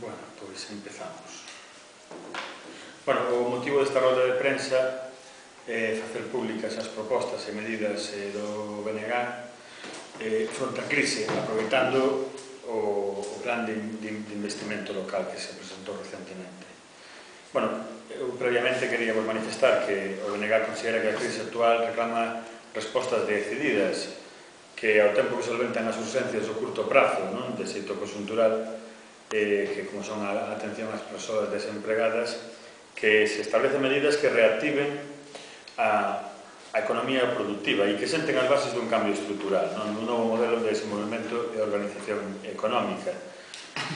Bueno, pois empezamos. Bueno, o motivo desta rolda de prensa é facer públicas as propostas e medidas do BNG fronte á crise, aproveitando o plan de investimento local que se presentou recentemente. Bueno, eu previamente queríamos manifestar que o BNG considera que a crise actual reclama respostas decididas que ao tempo que solventan as urxencias do curto prazo, de xeito conxuntural, que como son a atención ás persoas desempregadas, que se establecen medidas que reactiven a economía productiva e que senten as bases dun cambio estrutural, dun novo modelo de desenvolvemento e organización económica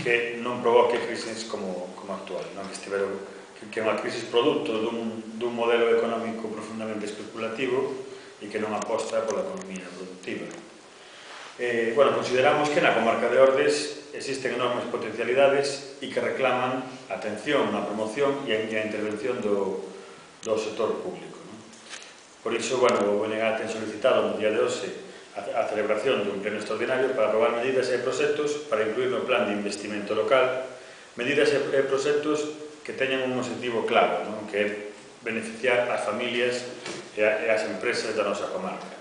que non provoque crises como a actual, que é unha crisis produto dun modelo económico profundamente especulativo e que non aposta pola economía productiva. Bueno, consideramos que na comarca de Ordes existen enormes potencialidades e que reclaman atención á promoción e a intervención do sector público. Por iso, bueno, o BNG ten solicitado no día de hoxe a celebración dun pleno extraordinario para aprobar medidas e proxectos para incluir no plan de investimento local medidas e proxectos que teñan un objetivo claro, que é beneficiar as familias e as empresas da nosa comarca.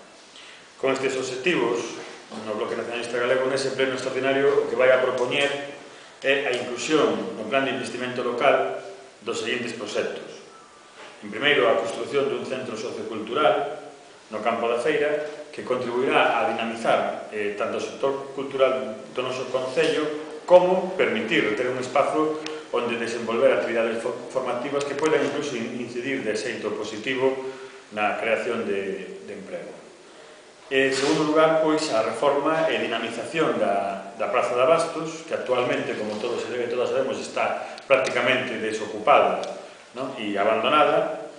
Con estes objetivos, no Bloque Nacionalista Galego, nese pleno extraordinario, o que vai a propoñer é a inclusión no plan de investimento local dos seguintes proxectos. En primeiro, a construción dun centro sociocultural no campo da Feira que contribuirá a dinamizar tanto o sector cultural do noso concello como permitir ter un espazo onde desenvolver actividades formativas que poden incluso incidir de xeito positivo na creación de emprego. En segundo lugar, pois, a reforma e dinamización da Praza de Abastos, que actualmente, como todos e todas sabemos, está prácticamente desocupada e abandonada.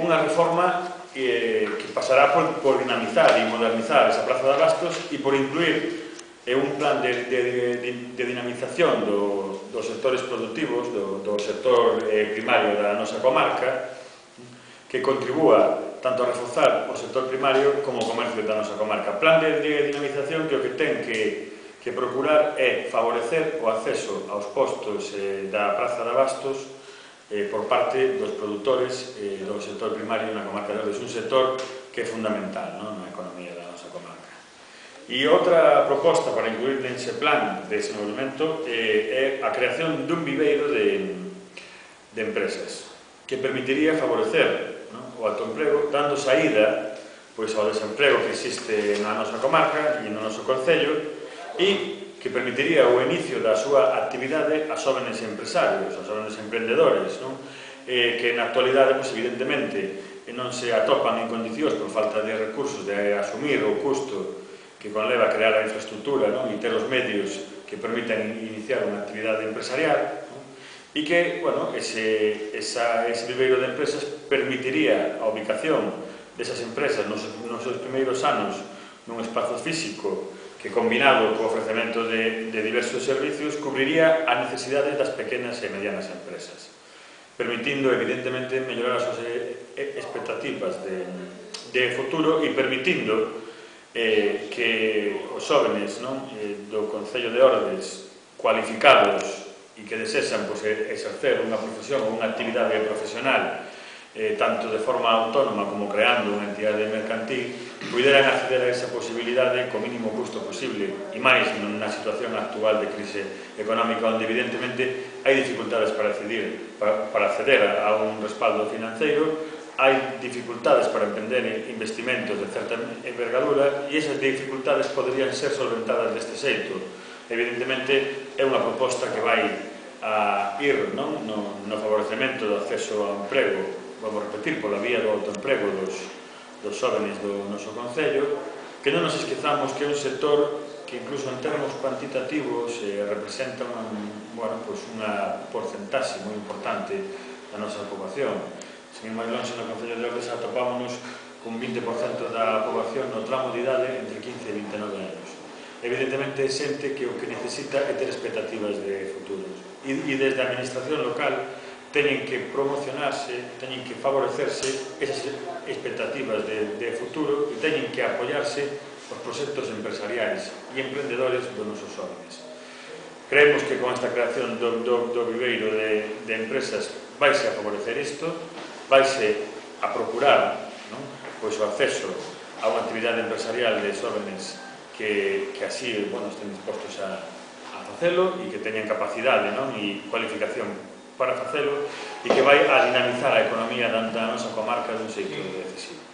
Unha reforma que pasará por dinamizar e modernizar esa Praza de Abastos e por incluir un plan de dinamización dos sectores productivos, do sector primario da nosa comarca, que contribúa tanto a reforzar o sector primario como o comercio da nosa comarca. Plan de dinamización que o que ten que procurar é favorecer o acceso aos postos da Praza de Abastos por parte dos produtores do sector primario na comarca de Ordes, un sector que é fundamental na economía da nosa comarca. E outra proposta para incluir nese plan de desenvolvemento é a creación dun viveiro de empresas que permitiría favorecer o autoemprego, dando saída ao desemprego que existe na nosa comarca e no noso concello e que permitiría o inicio da súa actividade a xóvenes empresarios, a xóvenes emprendedores, que na actualidade, evidentemente, non se atopan en condicións por falta de recursos de asumir o custo que conleva crear a infraestructura e ter os medios que permitan iniciar unha actividade empresarial, e que, bueno, ese viveiro de empresas permitiría a ubicación desas empresas nos seus primeiros anos nun espazo físico que, combinado co ofrecemento de diversos servicios, cubriría as necesidades das pequenas e medianas empresas, permitindo, evidentemente, mellorar as súas expectativas de futuro e permitindo que os xóvenes do Concello de Ordes cualificados e que desexan exercer unha profesión ou unha actividade profesional tanto de forma autónoma como creando unha entidade mercantil puderan acceder a esa posibilidade co mínimo custo posible e máis na situación actual de crise económica onde evidentemente hai dificultades para acceder a un respaldo financeiro, hai dificultades para emprender investimentos de certa envergadura e esas dificultades poderían ser solventadas deste xeito. Evidentemente é unha proposta que vai a ir no favorecemento do acceso ao emprego, vamos a repetir, pola vía do autoemprego dos xóvenes do noso concello, que non nos esquezamos que é un sector que incluso en termos cuantitativos representa unha porcentaxe moi importante da nosa poboación. Sen ir máis longe, no Concello de Ordes atopámonos con 20% da poboación no tramo de idade entre 15 e 29 anos. Evidentemente, é xente que o que necesita é ter expectativas de futuros. E desde a administración local teñen que promocionarse, teñen que favorecerse esas expectativas de futuro e teñen que apoiarse os proxectos empresariais e emprendedores dos nosos xóvenes. Creemos que con esta creación do viveiro de empresas vaise a favorecer isto, vaise a procurar pois o acceso a unha actividade empresarial de xóvenes que así estén dispostos a facelo e que teñan capacidade e cualificación para facelo e que vai a dinamizar a economía da nosa comarca dun xeito decisivo.